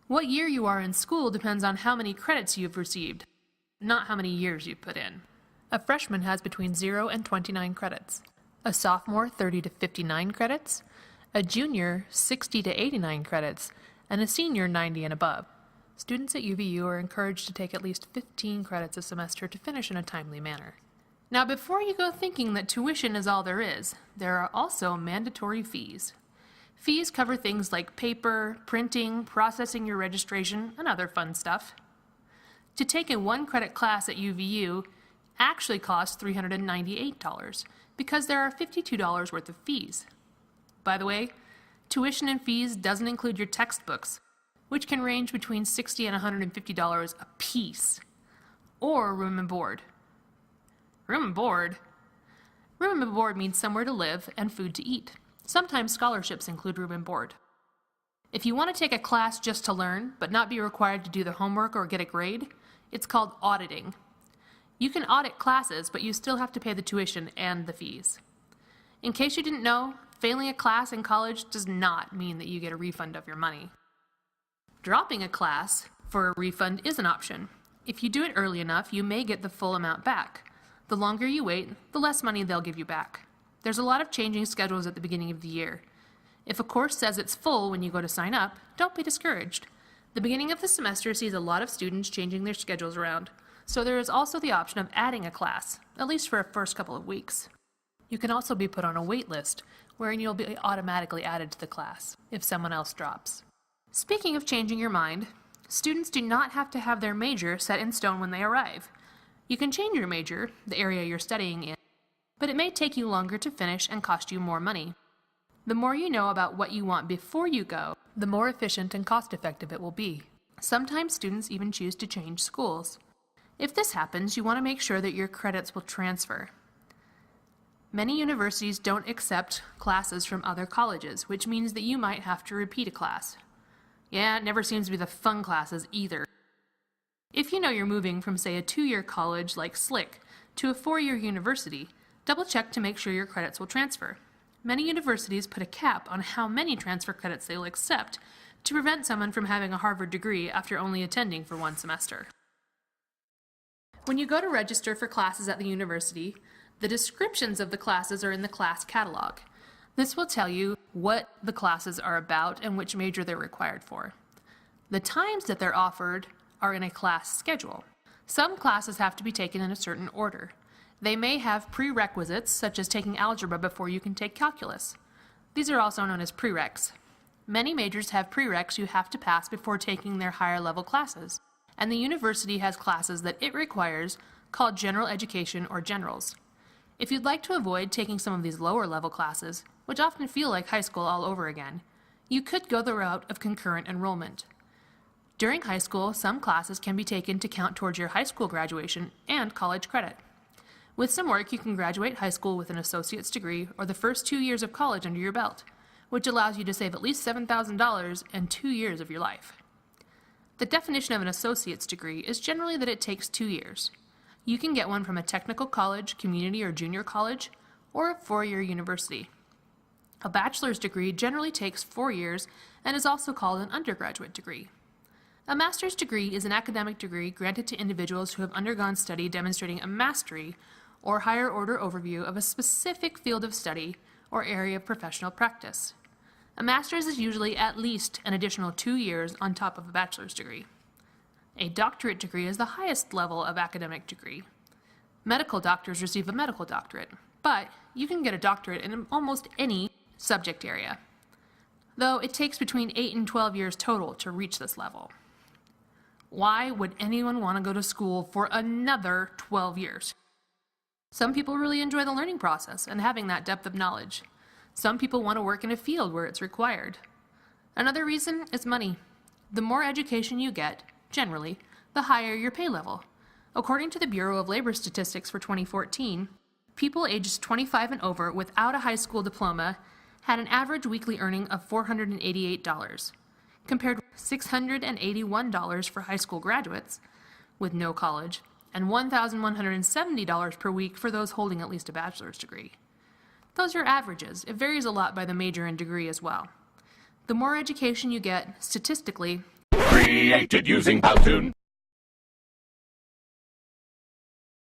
What year you are in school depends on how many credits you've received, not how many years you've put in. A freshman has between 0 and 29 credits, a sophomore 30 to 59 credits, a junior 60 to 89 credits, and a senior 90 and above. Students at UVU are encouraged to take at least 15 credits a semester to finish in a timely manner. Now, before you go thinking that tuition is all there is, there are also mandatory fees. Fees cover things like paper, printing, processing your registration, and other fun stuff. To take a one-credit class at UVU actually costs $398 because there are $52 worth of fees. By the way, tuition and fees doesn't include your textbooks, which can range between $60 and $150 a piece, or room and board. Room and board? Room and board means somewhere to live and food to eat. Sometimes scholarships include room and board. If you want to take a class just to learn, but not be required to do the homework or get a grade, it's called auditing. You can audit classes, but you still have to pay the tuition and the fees. In case you didn't know, failing a class in college does not mean that you get a refund of your money. Dropping a class for a refund is an option. If you do it early enough, you may get the full amount back. The longer you wait, the less money they'll give you back. There's a lot of changing schedules at the beginning of the year. If a course says it's full when you go to sign up, don't be discouraged. The beginning of the semester sees a lot of students changing their schedules around, so there is also the option of adding a class, at least for a first couple of weeks. You can also be put on a wait list, wherein you'll be automatically added to the class if someone else drops. Speaking of changing your mind, students do not have to have their major set in stone when they arrive. You can change your major, the area you're studying in, but it may take you longer to finish and cost you more money. The more you know about what you want before you go, the more efficient and cost-effective it will be. Sometimes students even choose to change schools. If this happens, you want to make sure that your credits will transfer. Many universities don't accept classes from other colleges, which means that you might have to repeat a class. Yeah, it never seems to be the fun classes either. If you know you're moving from, say, a 2-year college like Slick to a 4-year university, double-check to make sure your credits will transfer. Many universities put a cap on how many transfer credits they will accept to prevent someone from having a Harvard degree after only attending for 1 semester. When you go to register for classes at the university, the descriptions of the classes are in the class catalog. This will tell you what the classes are about and which major they're required for. The times that they're offered are in a class schedule. Some classes have to be taken in a certain order. They may have prerequisites, such as taking algebra before you can take calculus. These are also known as prereqs. Many majors have prereqs you have to pass before taking their higher level classes, and the university has classes that it requires called general education or generals. If you'd like to avoid taking some of these lower level classes, which often feel like high school all over again, you could go the route of concurrent enrollment. During high school, some classes can be taken to count towards your high school graduation and college credit. With some work, you can graduate high school with an associate's degree or the first 2 years of college under your belt, which allows you to save at least $7,000 and 2 years of your life. The definition of an associate's degree is generally that it takes 2 years. You can get one from a technical college, community or junior college, or a 4-year university. A bachelor's degree generally takes 4 years and is also called an undergraduate degree. A master's degree is an academic degree granted to individuals who have undergone study demonstrating a mastery or higher order overview of a specific field of study or area of professional practice. A master's is usually at least an additional 2 years on top of a bachelor's degree. A doctorate degree is the highest level of academic degree. Medical doctors receive a medical doctorate, but you can get a doctorate in almost any subject area, though it takes between 8 and 12 years total to reach this level. Why would anyone want to go to school for another 12 years? Some people really enjoy the learning process and having that depth of knowledge. Some people want to work in a field where it's required. Another reason is money. The more education you get, generally, the higher your pay level. According to the Bureau of Labor Statistics for 2014, people ages 25 and over without a high school diploma had an average weekly earning of $488, compared with $681 for high school graduates with no college, and $1,170 per week for those holding at least a bachelor's degree. Those are averages. It varies a lot by the major and degree as well. The more education you get, statistically, Created using Powtoon.